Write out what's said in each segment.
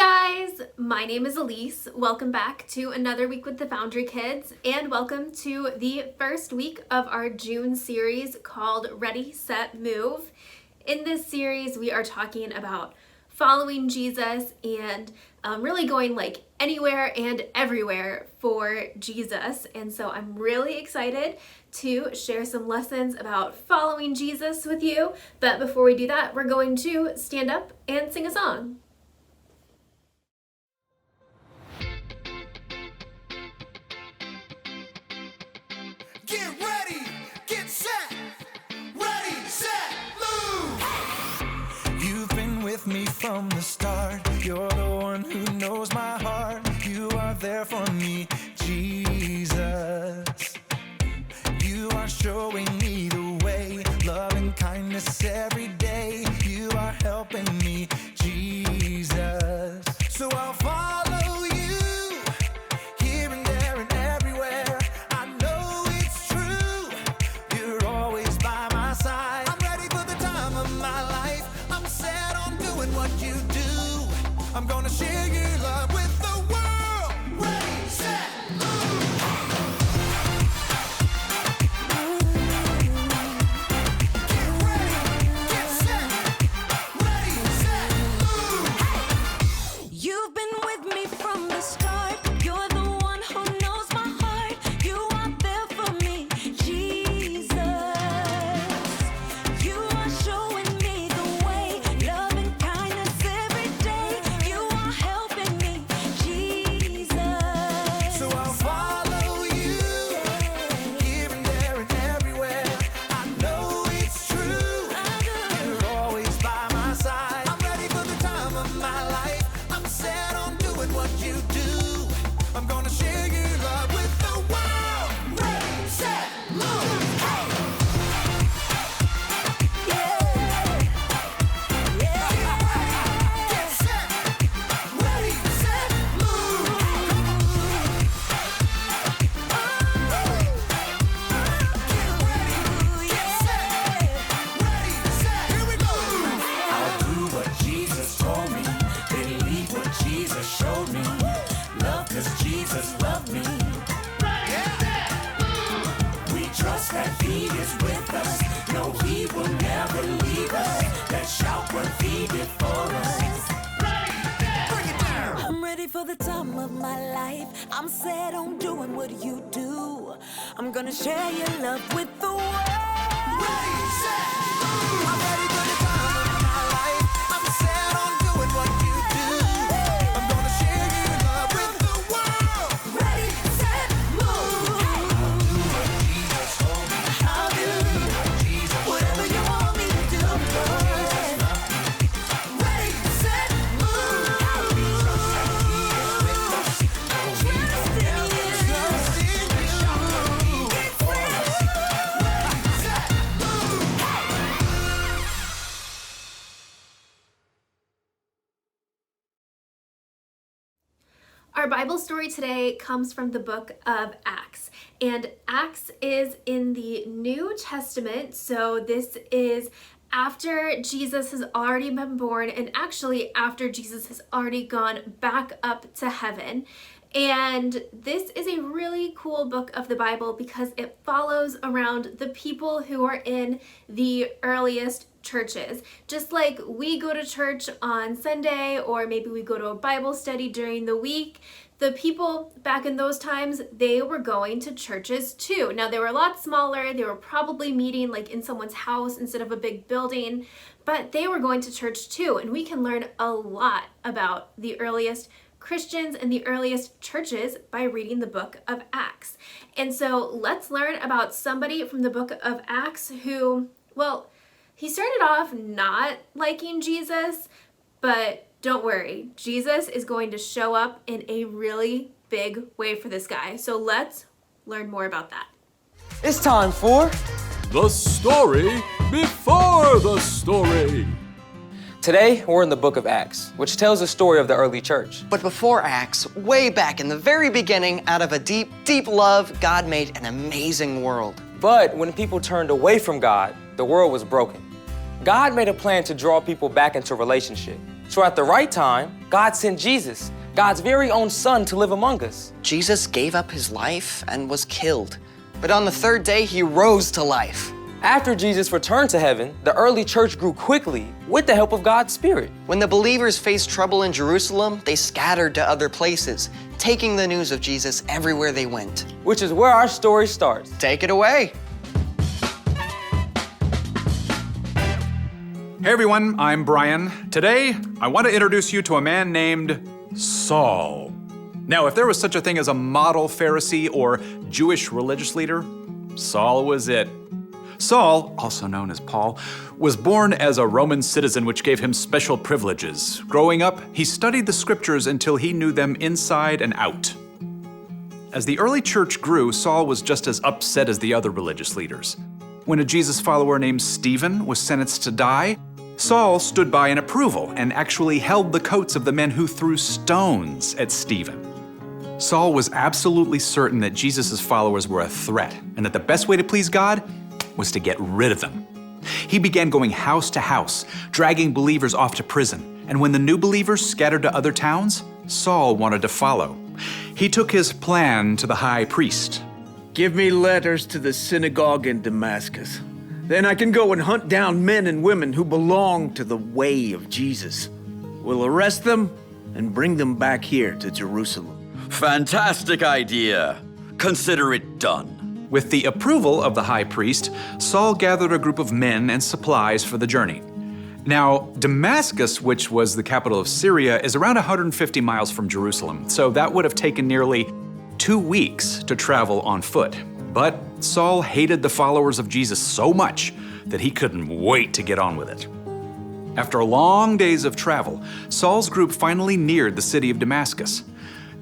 Hi guys, my name is Elise. Welcome back to another week with the Foundry Kids, and welcome to the first week of our June series called Ready, Set, Move. In this series, we are talking about following Jesus and really going like anywhere and everywhere for Jesus. And so I'm really excited to share some lessons about following Jesus with you. But before we do that, we're going to stand up and sing a song. Get ready, get set, ready, set, move! You've been with me from the start. You're the one who knows my heart. You are there for me, Jesus. You are showing me the way, love and kindness every day. You are helping me, Jesus. So I'll follow you, here and there and everywhere. I know it's true, you're always by my side. I'm ready for the time of my life. I'm set on doing what you do. I'm gonna share your love with the world. Ready, set, move! Get ready, get set, ready, set, move! You've been with me from the start. You're the one who knows my heart. You are there for me, Jesus. You are showing me the way, love and kindness every day. You are helping me, Jesus. So I'll follow you, here and there and everywhere. I know it's true, you're always by my side. I'm ready for the time of my life. I'm set on doing what you do. I'm gonna share your love with the world. Ready, set, move! Hey! Get set, ready, set, move! Get ready, get set, ready, set, here we go! I'll do what Jesus told me, believe what Jesus showed me, love 'cause Jesus loved me. We trust that He is with us, no, He will never leave us. Let's shout what He did for us. Bring it down! I'm ready for the time of my life. I'm set on doing what you do. I'm gonna share your love with the world. Ready, set, move! I'm ready for the time of my life. I'm set on doing what you do. I'm gonna share your love with the world. Ready, set, move. Jesus told me, I'll do Jesus whatever you want me to do, Lord. ready, set, move! Trust in you. Our Bible story today comes from the book of Acts, and Acts is in the New Testament, so this is after Jesus has already been born, and actually after Jesus has already gone back up to heaven. And this is a really cool book of the Bible because it follows around the people who are in the earliest churches. Just like we go to church on Sunday, or maybe we go to a Bible study during the week, the people back in those times, they were going to churches too. Now they were a lot smaller, they were probably meeting like in someone's house instead of a big building, but they were going to church too. And we can learn a lot about the earliest Christians and the earliest churches by reading the book of Acts. And so let's learn about somebody from the book of Acts who, well, he started off not liking Jesus, but don't worry, Jesus is going to show up in a really big way for this guy. So let's learn more about that. It's time for The story before the story. Today, we're in the book of Acts, which tells the story of the early church. But before Acts, way back in the very beginning, out of a deep, deep love, God made an amazing world. But when people turned away from God, the world was broken. God made a plan to draw people back into relationship. So at the right time, God sent Jesus, God's very own son, to live among us. Jesus gave up his life and was killed. But on the third day, he rose to life. After Jesus returned to heaven, the early church grew quickly with the help of God's Spirit. When the believers faced trouble in Jerusalem, they scattered to other places, taking the news of Jesus everywhere they went. Which is where our story starts. Take it away. Hey everyone, I'm Brian. Today, I want to introduce you to a man named Saul. Now, if there was such a thing as a model Pharisee or Jewish religious leader, Saul was it. Saul, also known as Paul, was born as a Roman citizen, which gave him special privileges. Growing up, he studied the scriptures until he knew them inside and out. As the early church grew, Saul was just as upset as the other religious leaders. When a Jesus follower named Stephen was sentenced to die, Saul stood by in approval and actually held the coats of the men who threw stones at Stephen. Saul was absolutely certain that Jesus' followers were a threat and that the best way to please God was to get rid of them. He began going house to house, dragging believers off to prison. And when the new believers scattered to other towns, Saul wanted to follow. He took his plan to the high priest. Give me letters to the synagogue in Damascus. Then I can go and hunt down men and women who belong to the way of Jesus. We'll arrest them and bring them back here to Jerusalem. Fantastic idea. Consider it done. With the approval of the high priest, Saul gathered a group of men and supplies for the journey. Now, Damascus, which was the capital of Syria, is around 150 miles from Jerusalem, so that would have taken nearly 2 weeks to travel on foot. But Saul hated the followers of Jesus so much that he couldn't wait to get on with it. After long days of travel, Saul's group finally neared the city of Damascus.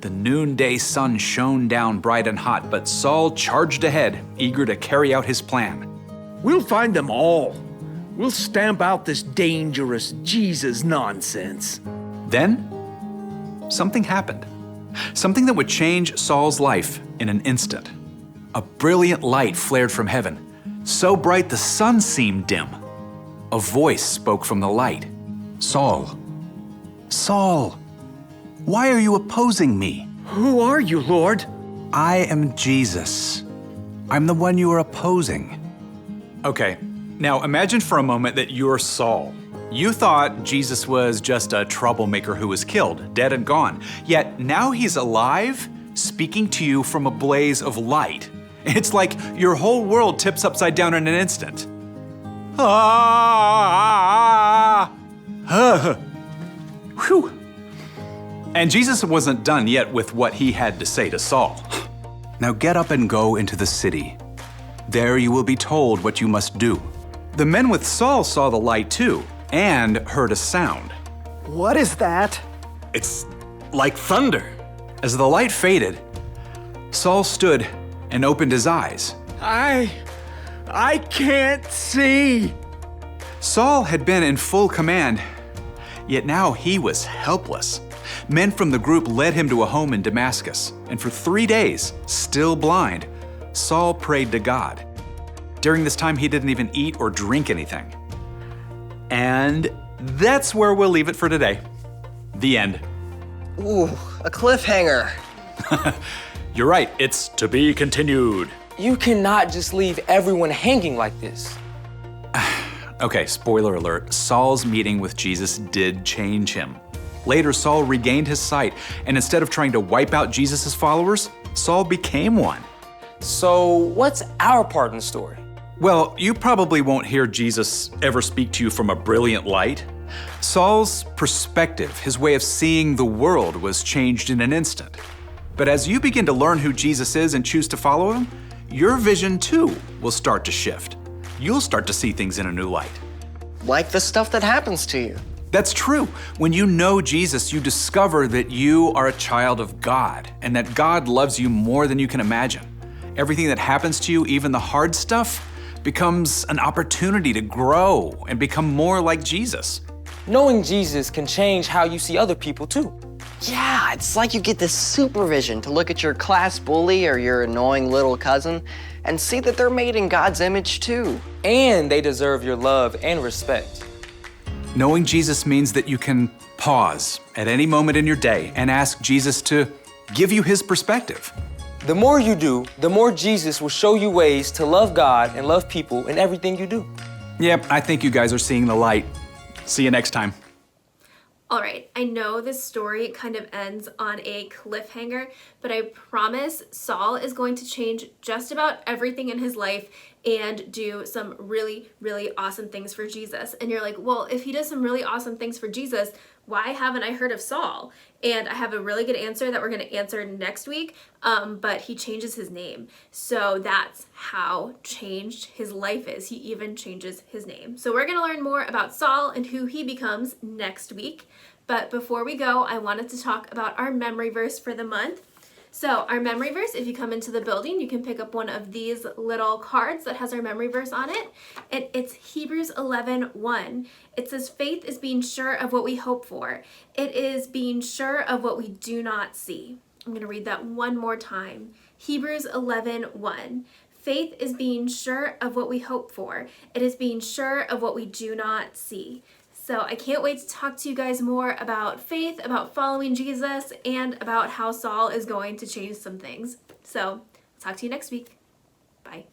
The noonday sun shone down bright and hot, but Saul charged ahead, eager to carry out his plan. We'll find them all. We'll stamp out this dangerous Jesus nonsense. Then, something happened. Something that would change Saul's life in an instant. A brilliant light flared from heaven, so bright the sun seemed dim. A voice spoke from the light. Saul, Saul, why are you opposing me? Who are you, Lord? I am Jesus. I'm the one you are opposing. Okay, now imagine for a moment that you're Saul. You thought Jesus was just a troublemaker who was killed, dead and gone. Yet now he's alive, speaking to you from a blaze of light. It's like your whole world tips upside down in an instant. Whew. And Jesus wasn't done yet with what he had to say to Saul. Now get up and go into the city. There you will be told what you must do. The men with Saul saw the light too, and heard a sound. What is that? It's like thunder. As the light faded, Saul stood and opened his eyes. I can't see. Saul had been in full command, yet now he was helpless. Men from the group led him to a home in Damascus, and for 3 days, still blind, Saul prayed to God. During this time, he didn't even eat or drink anything. And that's where we'll leave it for today. The end. Ooh, a cliffhanger. You're right, it's to be continued. You cannot just leave everyone hanging like this. Okay, spoiler alert, Saul's meeting with Jesus did change him. Later, Saul regained his sight, and instead of trying to wipe out Jesus' followers, Saul became one. So what's our part in the story? Well, you probably won't hear Jesus ever speak to you from a brilliant light. Saul's perspective, his way of seeing the world, was changed in an instant. But as you begin to learn who Jesus is and choose to follow him, your vision too will start to shift. You'll start to see things in a new light. Like the stuff that happens to you. That's true. When you know Jesus, you discover that you are a child of God and that God loves you more than you can imagine. Everything that happens to you, even the hard stuff, becomes an opportunity to grow and become more like Jesus. Knowing Jesus can change how you see other people too. Yeah, it's like you get this supervision to look at your class bully or your annoying little cousin and see that they're made in God's image too. And they deserve your love and respect. Knowing Jesus means that you can pause at any moment in your day and ask Jesus to give you his perspective. The more you do, the more Jesus will show you ways to love God and love people in everything you do. Yep, I think you guys are seeing the light. See you next time. All right, I know this story kind of ends on a cliffhanger, but I promise Saul is going to change just about everything in his life and do some really, really awesome things for Jesus. And you're like, well, if he does some really awesome things for Jesus, why haven't I heard of Saul? And I have a really good answer that we're going to answer next week, but he changes his name. So that's how changed his life is. He even changes his name. So we're going to learn more about Saul and who he becomes next week. But before we go, I wanted to talk about our memory verse for the month. So our memory verse, if you come into the building, you can pick up one of these little cards that has our memory verse on it. And it's Hebrews 11:1. It says, faith is being sure of what we hope for. It is being sure of what we do not see. I'm going to read that one more time. Hebrews 11:1. Faith is being sure of what we hope for. It is being sure of what we do not see. So I can't wait to talk to you guys more about faith, about following Jesus, and about how Saul is going to change some things. So talk to you next week. Bye.